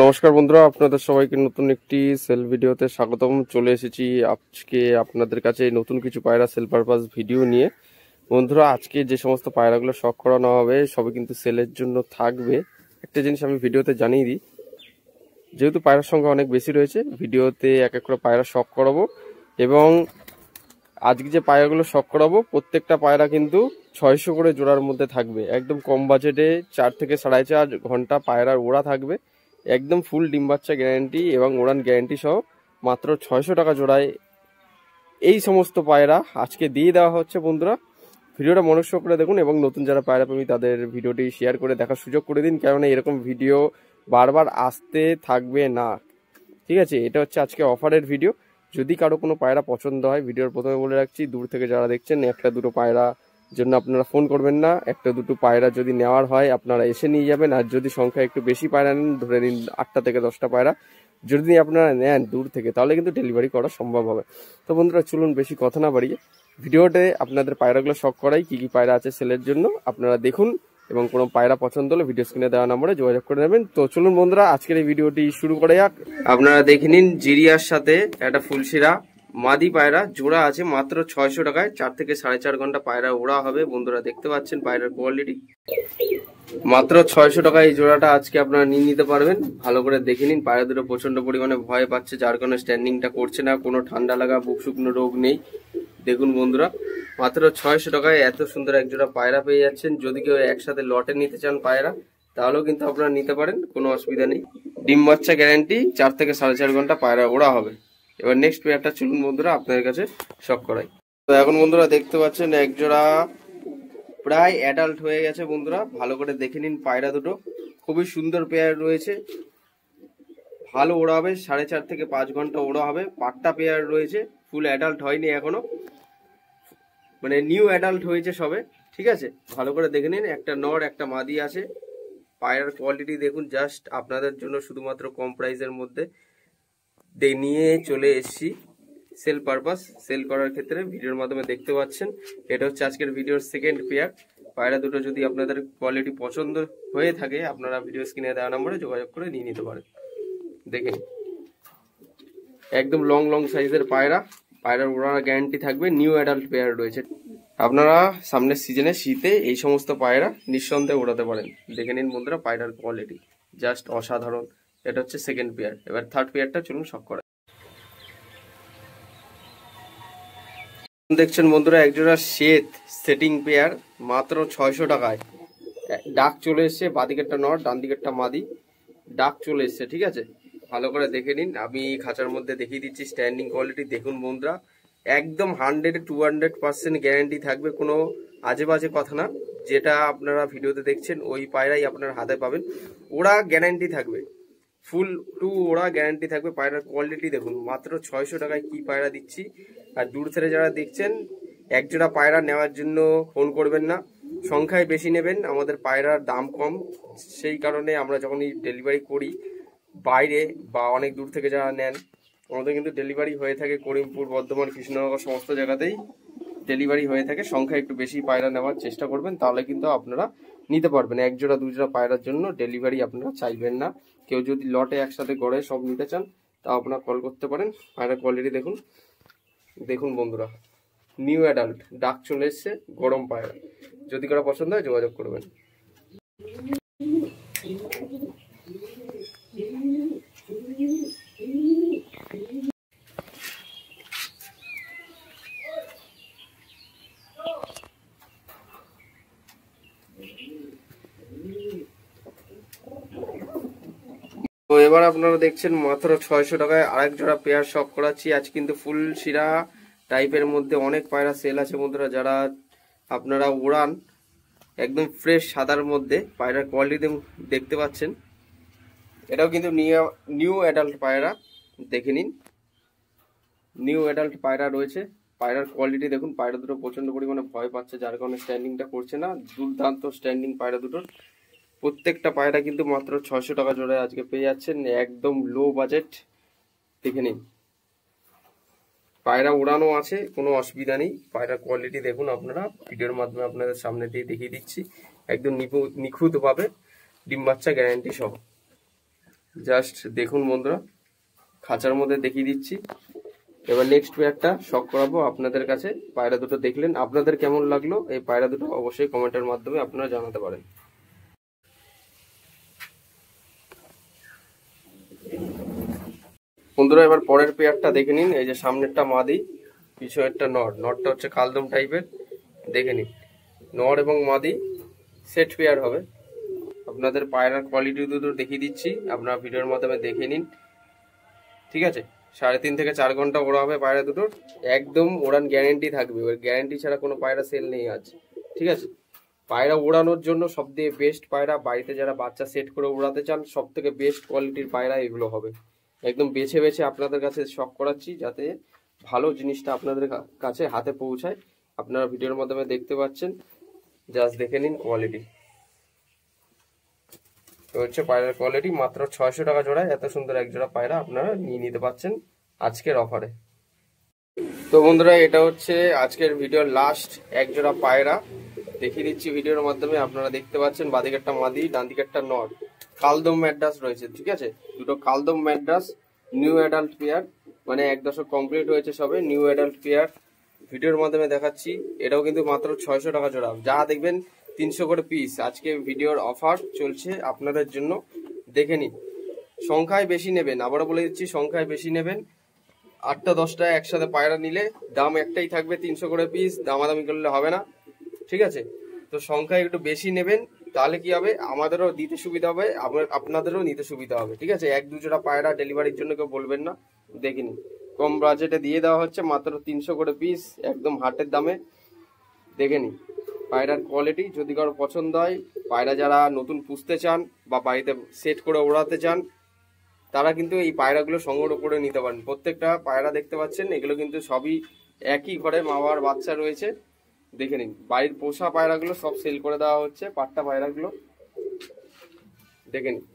নমস্কার বন্ধুরা, আপনাদের সবাইকে নতুন একটি সেল ভিডিওতে স্বাগতম। চলে এসেছি আজকে আপনাদের কাছে নতুন কিছু পায়রা সেল পারপাস ভিডিও নিয়ে। বন্ধুরা, আজকে যে সমস্ত পায়রাগুলো শখ করানো হবে সবই কিন্তু সেলের জন্য থাকবে। একটা জিনিস আমি ভিডিওতে জানিয়ে দিই, যেহেতু পায়রার সংখ্যা অনেক বেশি রয়েছে, ভিডিওতে এক এক করে পায়রা শখ করাবো। এবং আজকে যে পায়রাগুলো শখ করাবো প্রত্যেকটা পায়রা কিন্তু 600 করে জোড়ার মধ্যে থাকবে। একদম কম বাজেটে 4 থেকে 4.5 ঘন্টা পায়রার ওড়া থাকবে, একদম ফুল ডিম বাচ্চা গ্যারান্টি এবং উড়ান গ্যারান্টি সহ মাত্র 600 টাকা জোড়ায় এই সমস্ত পায়রা আজকে দিয়ে দেওয়া হচ্ছে। বন্ধুরা, ভিডিওটা মনোযোগ করে দেখুন এবং নতুন যারা পায়রা প্রেমী তাদের ভিডিওটি শেয়ার করে দেখার সুযোগ করে দিন, কেননা এরকম ভিডিও বারবার আসতে থাকবে না। ঠিক আছে, এটা হচ্ছে আজকে অফারের ভিডিও। যদি কারো কোনো পায়রা পছন্দ হয়, ভিডিওর প্রথমে বলে রাখছি, দূর থেকে যারা দেখছেন একটা দুটো পায়রা জন্য আপনারা ফোন করবেন না। একটা দুটো পায়রা যদি নেওয়ার হয় আপনারা এসে নিয়ে যাবেন। আর যদি সংখ্যা একটু বেশি পায়রা নেন, ধরে নিন 8টা থেকে 10টা পায়রা যদি আপনারা নেন দূর থেকে, তাহলে কিন্তু ডেলিভারি করা সম্ভব হবে। তো বন্ধুরা, চলুন বেশি কথা না বাড়িয়ে ভিডিওতে আপনাদের পায়রাগুলো শখ করাই, কি কি পায়রা আছে সেলের জন্য আপনারা দেখুন। এবং কোনো পায়রা পছন্দ হলে ভিডিও স্ক্রিনে দেওয়া নম্বরে যোগাযোগ করে নেবেন। তো চলুন বন্ধুরা, আজকের এই ভিডিওটি শুরু করে যাক। আপনারা দেখে নিন, জিরিয়ার সাথে একটা ফুলশিরা মাদি পায়রা জোড়া আছে মাত্র 600 টাকায়। 4 থেকে 4.5 ঘন্টা পায়রা ওড়া হবে। বন্ধুরা দেখতে পাচ্ছেন পায়রার কোয়ালিটি, মাত্র 600 টাকায় এই জোড়াটা আজকে আপনারা নিয়ে নিতে পারবেন। ভালো করে দেখে নিন, পায়রা দুটো প্রচন্ড পরিমাণে ভয় পাচ্ছে, যার কারণে স্ট্যান্ডিংটা করছে না। কোনো ঠান্ডা লাগা বুক শুকনো রোগ নেই। দেখুন বন্ধুরা, মাত্র 600 টাকায় এত সুন্দর এক জোড়া পায়রা পেয়ে যাচ্ছেন। যদি কেউ একসাথে লটে নিতে চান পায়রা, তাহলেও কিন্তু আপনারা নিতে পারেন, কোনো অসুবিধা নেই। ডিম বাচ্চা গ্যারান্টি, 4 থেকে 4.5 ঘন্টা পায়রা ওড়া হবে। এবার নেক্সট পেয়ারটা চলুন বন্ধুরা আপনাদের কাছে শখ করাই। তো এখন বন্ধুরা দেখতে পাচ্ছেন এক জোড়া প্রায় অ্যাডাল্ট হয়ে গেছে। বন্ধুরা ভালো করে দেখে নিন, পায়রা দুটো খুবই সুন্দর পেয়ার রয়েছে, ভালো ওড়া হবে। 4.5 থেকে 5 ঘন্টা ওড়া হবে। পাট্টা পেয়ার রয়েছে, ফুল অ্যাডাল্ট হয়নি এখনো, মানে নিউ অ্যাডাল্ট হয়েছে সবে। ঠিক আছে, ভালো করে দেখে নিন। একটা নর একটা মাদি আছে। পায়রার কোয়ালিটি দেখুন, জাস্ট আপনাদের জন্য শুধুমাত্র কম প্রাইসের মধ্যে নিয়ে চলে এসেছি সেল পারপাস, সেল করার ক্ষেত্রে। ভিডিওর মাধ্যমে দেখতে পাচ্ছেন, এটা হচ্ছে আজকের ভিডিওর সেকেন্ড পেয়ার। পায়রা দুটো যদি আপনাদের কোয়ালিটি পছন্দ হয়ে থাকে, আপনারা ভিডিও স্ক্রিনে দেওয়া নম্বরে যোগাযোগ করে নিয়ে নিতে পারেন। দেখেন, একদম লং লং সাইজের পায়রা, পায়রার ওড়ার গ্যারান্টি থাকবে। নিউ অ্যাডাল্ট পেয়ার রয়েছে। আপনারা সামনের সিজনে শীতে এই সমস্ত পায়রা নিঃসন্দেহে ওড়াতে পারেন। দেখে নিন বন্ধুরা, পায়রার কোয়ালিটি জাস্ট অসাধারণ। এটা হচ্ছে সেকেন্ড পেয়ার। এবার থার্ড পেয়ারটা চলুন শখ করা। দেখছেন বন্ধুরা, একজোড়া শ্বেত সেটিং পেয়ার মাত্র 600 টাকায়। ডাক চলে এসছে, বাদিকেরটা নর, ডান দিকেরটা মাদি। ডাক চলে এসছে। ঠিক আছে, ভালো করে দেখে নিন। আমি খাঁচার মধ্যে দেখিয়ে দিচ্ছি স্ট্যান্ডিং কোয়ালিটি। দেখুন বন্ধুরা, একদম 100-200% গ্যারান্টি থাকবে, কোনো আজে বাজে কথা না। যেটা আপনারা ভিডিওতে দেখছেন ওই পায়রাই আপনার হাতে পাবেন। ওরা গ্যারান্টি থাকবে, ফুল টু ওরা গ্যারান্টি থাকবে। পায়রার কোয়ালিটি দেখুন, মাত্র 600 টাকায় কি পায়রা দিচ্ছি। আর দূর থেকে যারা দেখছেন, একজোড়া পায়রা নেওয়ার জন্য ফোন করবেন না, সংখ্যায় বেশি নেবেন। আমাদের পায়রার দাম কম, সেই কারণে আমরা যখনই ডেলিভারি করি বাইরে বা অনেক দূর থেকে যারা নেন, আমাদের কিন্তু ডেলিভারি হয়ে থাকে করিমপুর, বর্ধমান, কৃষ্ণনগর সমস্ত জায়গাতেই ডেলিভারি হয়ে থাকে। সংখ্যা একটু বেশি পায়রা নেওয়ার চেষ্টা করবেন, তাহলে কিন্তু আপনারা নিতে পারবেন। এক জোড়া দু জোড়া পায়রার জন্য ডেলিভারি আপনারা চাইবেন না। কেউ যদি লটে একসাথে গড়ে সব নিতে চান, তা আপনারা কল করতে পারেন। পায়রার কোয়ালিটি দেখুন। দেখুন বন্ধুরা, নিউ অ্যাডাল্ট, ডাক চলে এসছে, গরম পায়রা। যদি কারো পছন্দ হয় যোগাযোগ করবেন। তো এবার আপনারা দেখছেন মাত্র 600 টাকায় আরেক জোড়া পেয়ার শখ করাচ্ছি। আজ কিন্তু ফুল শিরা টাইপের মধ্যে অনেক পায়রা সেল আছে বন্ধুরা। যারা আপনারা উড়ান, একদম ফ্রেশ সাদার মধ্যে পায়রার কোয়ালিটি দেখতে পাচ্ছেন। এটাও কিন্তু নিউ অ্যাডাল্ট পায়রা, দেখে নিন। নিউ অ্যাডাল্ট পায়রা রয়েছে। পায়রার কোয়ালিটি দেখুন, পায়রা দুটো প্রচন্ড পরিমাণে ভয় পাচ্ছে, যার কারণে স্ট্যান্ডিংটা করছে না। দুর্দান্ত স্ট্যান্ডিং পায়রা দুটোর। প্রত্যেকটা পায়রা কিন্তু মাত্র 600 টাকা জোড়ায় আজকে পেয়ে যাচ্ছেন, একদম লো বাজেট। দেখে নিন, পায়রা উড়ানো আছে, কোনো অসুবিধা নেই। পায়রার কোয়ালিটি দেখুন, আপনারা ভিডিওর মাধ্যমে আপনাদের সামনে দিয়ে দেখিয়ে দিচ্ছি, একদম নিখুঁত ভাবে ডিম বাচ্চা গ্যারান্টি সহ। জাস্ট দেখুন বন্ধুরা, খাঁচার মধ্যে দেখিয়ে দিচ্ছি। এবার নেক্সট পেয়ারটা শখ করাবো আপনাদের কাছে। পায়রা দুটো দেখলেন, আপনাদের কেমন লাগলো এই পায়রা দুটো অবশ্যই কমেন্টের মাধ্যমে আপনারা জানাতে পারেন। বন্ধুরা এবার পরের পেয়ারটা দেখে নিন। এই যে সামনেরটা মাদি, পিছনেরটা নর। নরটা হচ্ছে কালদম টাইপের, দেখে নিন। নর এবং মাদি সেট পেয়ার হবে। আপনাদের পায়রার কোয়ালিটি দুটো দেখিয়ে দিচ্ছি, আপনারা ভিডিওর মাধ্যমে দেখে নিন। ঠিক আছে, 3.5 থেকে 4 ঘন্টা ওড়া হবে পায়রা দুটোর। একদম ওড়ান গ্যারেন্টি থাকবে, ওই গ্যারেন্টি ছাড়া কোনো পায়রা সেল নেই আজ। ঠিক আছে, পায়রা ওড়ানোর জন্য সবথেকে বেস্ট পায়রা, বাড়িতে যারা বাচ্চা সেট করে উড়াতে চান সব থেকে বেস্ট কোয়ালিটির পায়রা এগুলো হবে। একদম বেছে বেছে আপনাদের কাছে শখ করাচ্ছি, যাতে ভালো জিনিসটা আপনাদের কাছে হাতে পৌঁছায়। আপনারা ভিডিওর মাধ্যমে দেখতে পাচ্ছেন, জাস্ট দেখে নিন কোয়ালিটি। তো হচ্ছে পায়রার কোয়ালিটি, মাত্র 600 টাকা জোড়ায় এত সুন্দর এক জোড়া পায়রা আপনারা নিয়ে নিতে পারছেন আজকের অফারে। তো বন্ধুরা এটা হচ্ছে আজকের ভিডিওর লাস্ট এক জোড়া পায়রা, দেখিয়ে দিচ্ছি ভিডিওর মাধ্যমে। আপনারা দেখতে পাচ্ছেন বাঁদিকেরটা মাদি, ডান দিকেরটা নর। কালদম ম্যাড্রাস রয়েছে। ঠিক আছে, দুটো কালদম ম্যাড্রাস, নিউ অ্যাডাল্ট পেয়ার, মানে 1 দশক কমপ্লিট হয়েছে সবে, নিউ অ্যাডাল্ট পেয়ার ভিডিওর মাধ্যমে দেখাচ্ছি। এটাও কিন্তু মাত্র 600 টাকা জোড়া, যা দেখবেন 300 করে পিস। আজকে ভিডিওর অফার চলছে আপনাদের জন্য, দেখে নিন। সংখ্যায় বেশি নেবেন, আবারও বলে দিচ্ছি, সংখ্যায় বেশি নেবেন। 8টা 10টা একসাথে পায়রা নিলে দাম একটাই থাকবে, 300 করে পিস, দামাদামি করলে হবে না। ঠিক আছে, তো সংখ্যায় একটু বেশি নেবেন, তাহলে কি হবে, আমাদেরও দিতে সুবিধা হবে, আপনাদেরও নিতে সুবিধা হবে। ঠিক আছে, 1-2 জোড়া পায়রা ডেলিভারির জন্য কেউ বলবেন না। দেখিনি, কম বাজেটে দিয়ে দেওয়া হচ্ছে মাত্র 300 করে পিস, একদম হাটের দামে। দেখে নিন পায়রার কোয়ালিটি, যদি কারো পছন্দ হয়, পায়রা যারা নতুন পুষতে চান বা বাড়িতে সেট করে ওড়াতে চান, তারা কিন্তু এই পায়রাগুলো সংগ্রহ করে নিতে পারেন। প্রত্যেকটা পায়রা দেখতে পাচ্ছেন, এগুলো কিন্তু সবই একই ঘরে মা বাবার বাচ্চা রয়েছে। দেখে নিন, বাড়ির পোষা পায়রাগুলো সব সেল করে দেওয়া হচ্ছে, পাট্টা পায়রাগুলো দেখে নিন।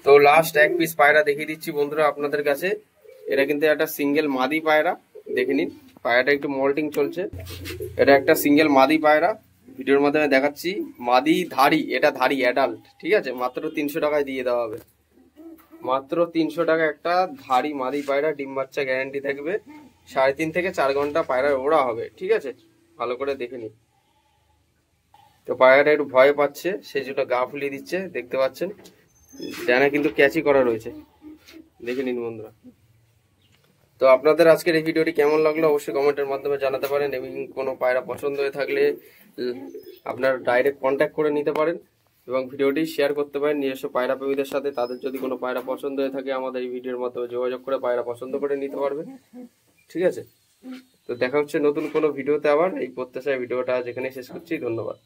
তো লাস্ট এক পিস পায়রা দেখিয়ে দিচ্ছি বন্ধুরা আপনাদের কাছে। এটা কিন্তু একটা সিঙ্গেল মাদি পায়রা, দেখে নিন। পায়রাটা একটু মল্টিং চলছে। এটা একটা সিঙ্গেল মাদি পায়রা, ভিডিওর মাধ্যমে দেখাচ্ছি। মাদি ধাড়ি, এটা ধাড়ি অ্যাডাল্ট। ঠিক আছে, মাত্র 300 টাকায় দিয়ে দেওয়া হবে। মাত্র 300 টাকা একটা ধাড়ি মাদি পায়রা, ডিম বাচ্চা গ্যারান্টি থাকবে। 3.5 থেকে 4 ঘন্টা পায়রা ওড়া হবে। ঠিক আছে, ভালো করে দেখে নিন। তো পায়রাটা একটু ভয় পাচ্ছে, সেই জন্য গা ফুলিয়ে দিচ্ছে, দেখতে পাচ্ছেন। ডানা কিন্তু ক্যাচি করা রয়েছে, দেখে নিন বন্ধুরা। তো আপনাদের আজকের এই ভিডিওটি কেমন লাগলো অবশ্যই কমেন্টের মাধ্যমে জানাতে পারেন, এবং কোনো পায়রা পছন্দ হয়ে থাকলে আপনারা ডাইরেক্ট কন্ট্যাক্ট করে নিতে পারেন, এবং ভিডিওটি শেয়ার করতে পারেন নিজস্ব পায়রা প্রেমীদের সাথে। তাদের যদি কোনো পায়রা পছন্দ হয়ে থাকে, আমাদের এই ভিডিওর মাধ্যমে যোগাযোগ করে পায়রা পছন্দ করে নিতে পারবেন। ঠিক আছে, তো দেখা হচ্ছে নতুন কোনো ভিডিওতে আবার। এই প্রত্যাশায় ভিডিওটা যেখানে শেষ করছি, ধন্যবাদ।